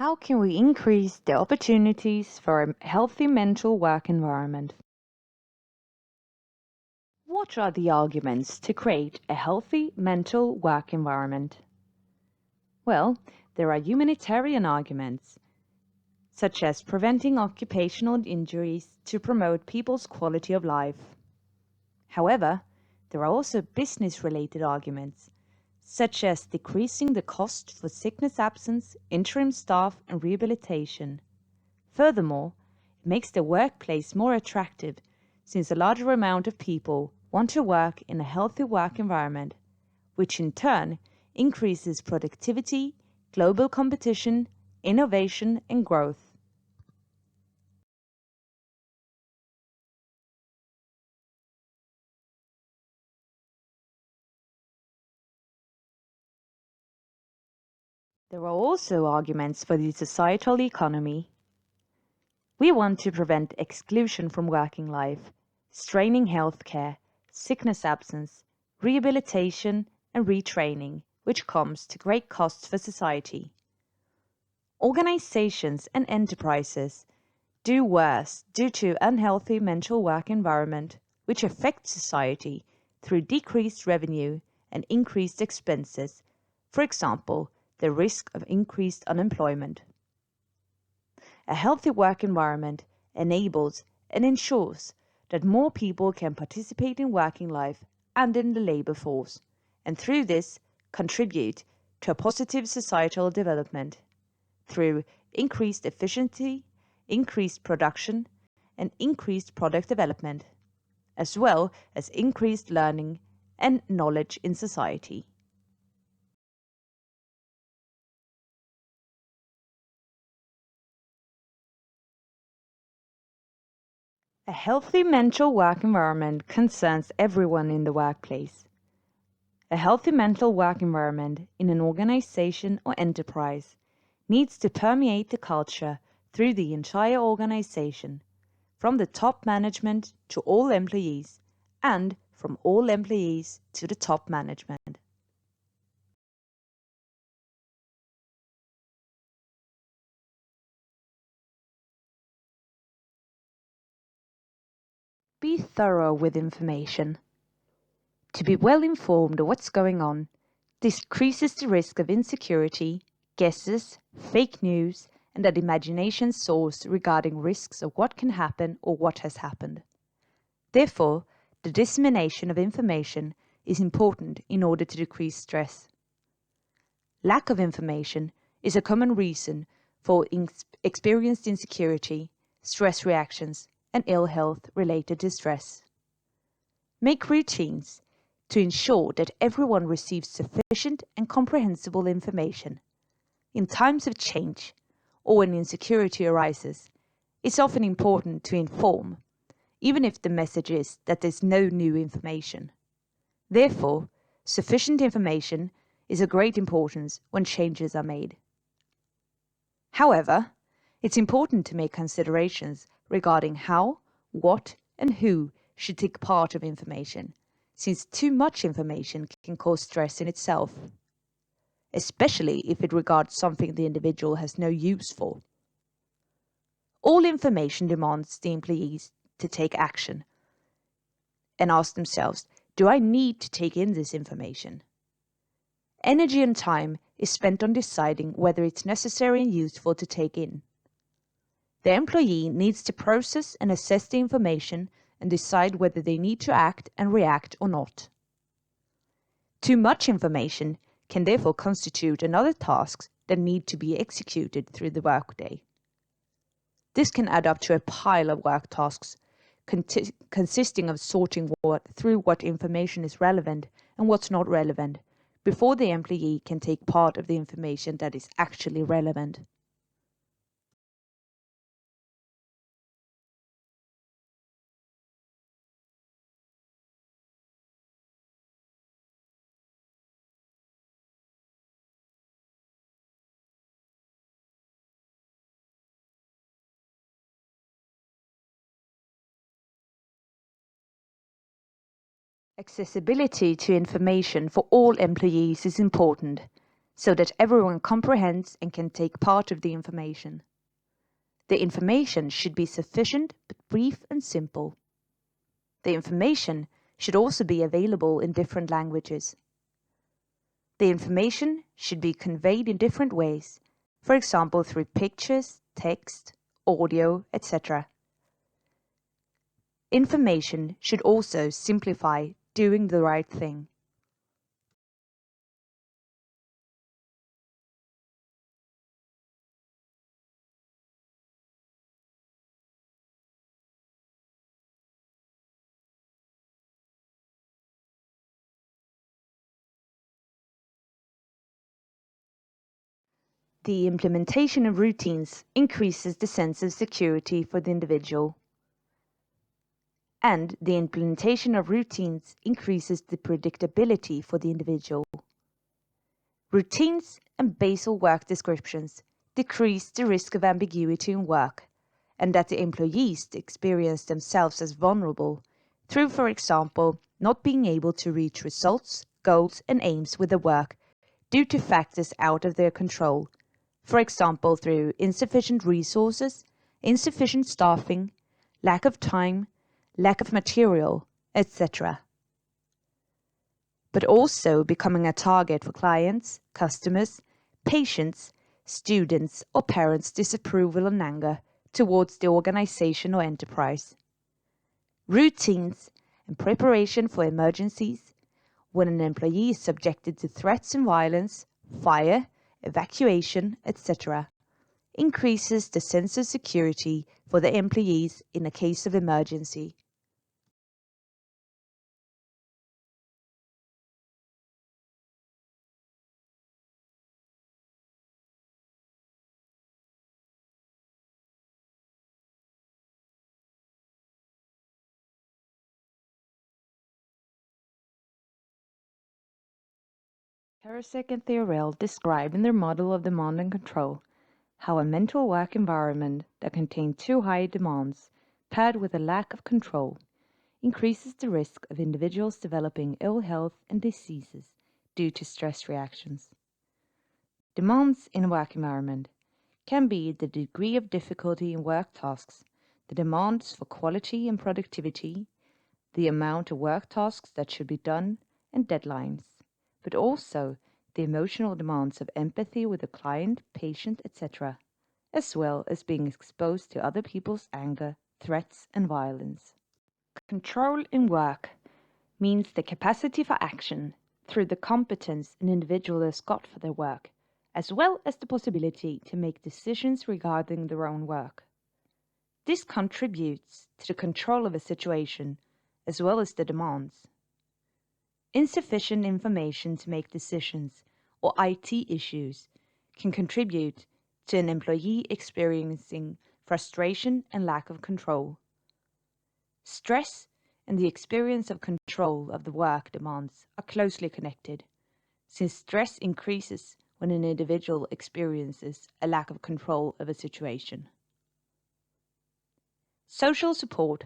How can we increase the opportunities for a healthy mental work environment? What are the arguments to create a healthy mental work environment? Well, there are humanitarian arguments, such as preventing occupational injuries to promote people's quality of life. However, there are also business-related arguments, such as decreasing the cost for sickness absence, interim staff, and rehabilitation. Furthermore, it makes the workplace more attractive since a larger amount of people want to work in a healthy work environment, which in turn increases productivity, global competition, innovation, and growth. There are also arguments for the societal economy. We want to prevent exclusion from working life, straining healthcare, sickness absence, rehabilitation, and retraining, which comes to great costs for society. Organizations and enterprises do worse due to unhealthy mental work environment, which affects society through decreased revenue and increased expenses, for example, the risk of increased unemployment. A healthy work environment enables and ensures that more people can participate in working life and in the labor force, and through this contribute to a positive societal development through increased efficiency, increased production, and increased product development, as well as increased learning and knowledge in society. A healthy mental work environment concerns everyone in the workplace. A healthy mental work environment in an organization or enterprise needs to permeate the culture through the entire organization, from the top management to all employees, and from all employees to the top management. Be thorough with information. To be well informed of what's going on decreases the risk of insecurity, guesses, fake news, and that imagination soars regarding risks of what can happen or what has happened. Therefore, the dissemination of information is important in order to decrease stress. Lack of information is a common reason for experienced insecurity, stress reactions, and ill health related to stress. Make routines to ensure that everyone receives sufficient and comprehensible information. In times of change, or when insecurity arises, it's often important to inform, even if the message is that there's no new information. Therefore, sufficient information is of great importance when changes are made. However, it's important to make considerations regarding how, what, and who should take part of information, since too much information can cause stress in itself, especially if it regards something the individual has no use for. All information demands the employees to take action and ask themselves, do I need to take in this information? Energy and time is spent on deciding whether it's necessary and useful to take in. The employee needs to process and assess the information and decide whether they need to act and react or not. Too much information can therefore constitute another tasks that need to be executed through the workday. This can add up to a pile of work tasks consisting of sorting through what information is relevant and what's not relevant before the employee can take part of the information that is actually relevant. Accessibility to information for all employees is important, so that everyone comprehends and can take part of the information. The information should be sufficient but brief and simple. The information should also be available in different languages. The information should be conveyed in different ways, for example through pictures, text, audio, etc. Information should also simplify doing the right thing. The implementation of routines increases the sense of security for the individual. And the implementation of routines increases the predictability for the individual. Routines and basal work descriptions decrease the risk of ambiguity in work, and that the employees experience themselves as vulnerable through, for example, not being able to reach results, goals, and aims with their work due to factors out of their control, for example through insufficient resources, insufficient staffing, lack of time, lack of material, etc. But also becoming a target for clients, customers, patients, students, or parents' disapproval and anger towards the organization or enterprise. Routines and preparation for emergencies, when an employee is subjected to threats and violence, fire, evacuation, etc., increases the sense of security for the employees in a case of emergency. Karasek and Theorel describe in their model of demand and control how a mental work environment that contains too high demands, paired with a lack of control, increases the risk of individuals developing ill health and diseases due to stress reactions. Demands in a work environment can be the degree of difficulty in work tasks, the demands for quality and productivity, the amount of work tasks that should be done, and deadlines, but also the emotional demands of empathy with the client, patient, etc., as well as being exposed to other people's anger, threats, and violence. Control in work means the capacity for action through the competence an individual has got for their work, as well as the possibility to make decisions regarding their own work. This contributes to the control of a situation as well as the demands. Insufficient information to make decisions or IT issues can contribute to an employee experiencing frustration and lack of control. Stress and the experience of control of the work demands are closely connected, since stress increases when an individual experiences a lack of control of a situation. Social support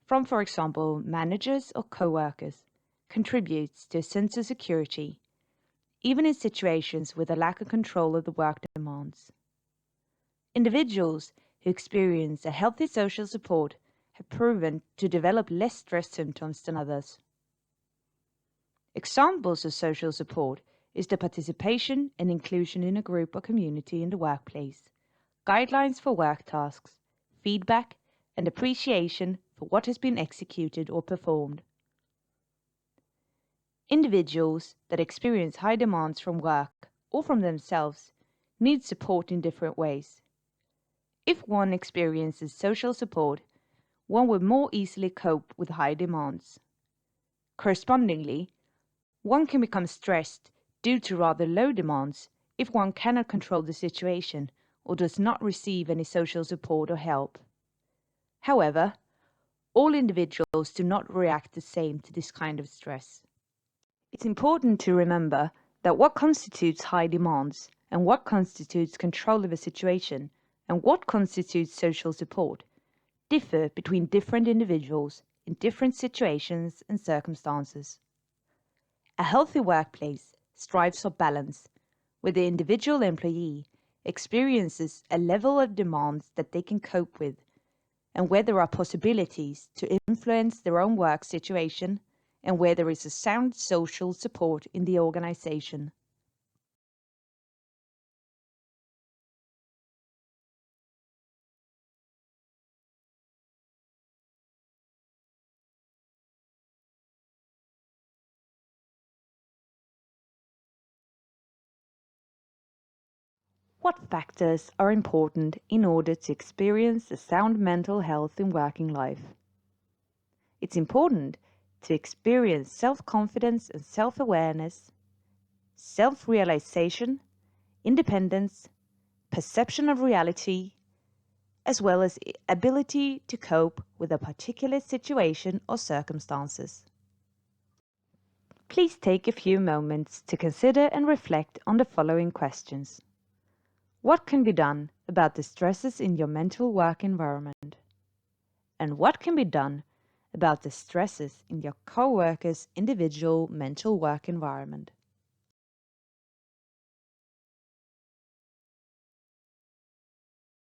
from, for example, managers or co-workers contributes to a sense of security, even in situations with a lack of control of the work demands. Individuals who experience a healthy social support have proven to develop less stress symptoms than others. Examples of social support is the participation and inclusion in a group or community in the workplace, guidelines for work tasks, feedback, and appreciation for what has been executed or performed. Individuals that experience high demands from work or from themselves need support in different ways. If one experiences social support, one would more easily cope with high demands. Correspondingly, one can become stressed due to rather low demands if one cannot control the situation or does not receive any social support or help. However, all individuals do not react the same to this kind of stress. It's important to remember that what constitutes high demands and what constitutes control of a situation and what constitutes social support differ between different individuals in different situations and circumstances. A healthy workplace strives for balance, where the individual employee experiences a level of demands that they can cope with, and where there are possibilities to influence their own work situation, and where there is a sound social support in the organization. What factors are important in order to experience a sound mental health in working life? It's important to experience self-confidence and self-awareness, self-realization, independence, perception of reality, as well as ability to cope with a particular situation or circumstances. Please take a few moments to consider and reflect on the following questions. What can be done about the stresses in your mental work environment? And what can be done about the stresses in your co-workers' individual mental work environment?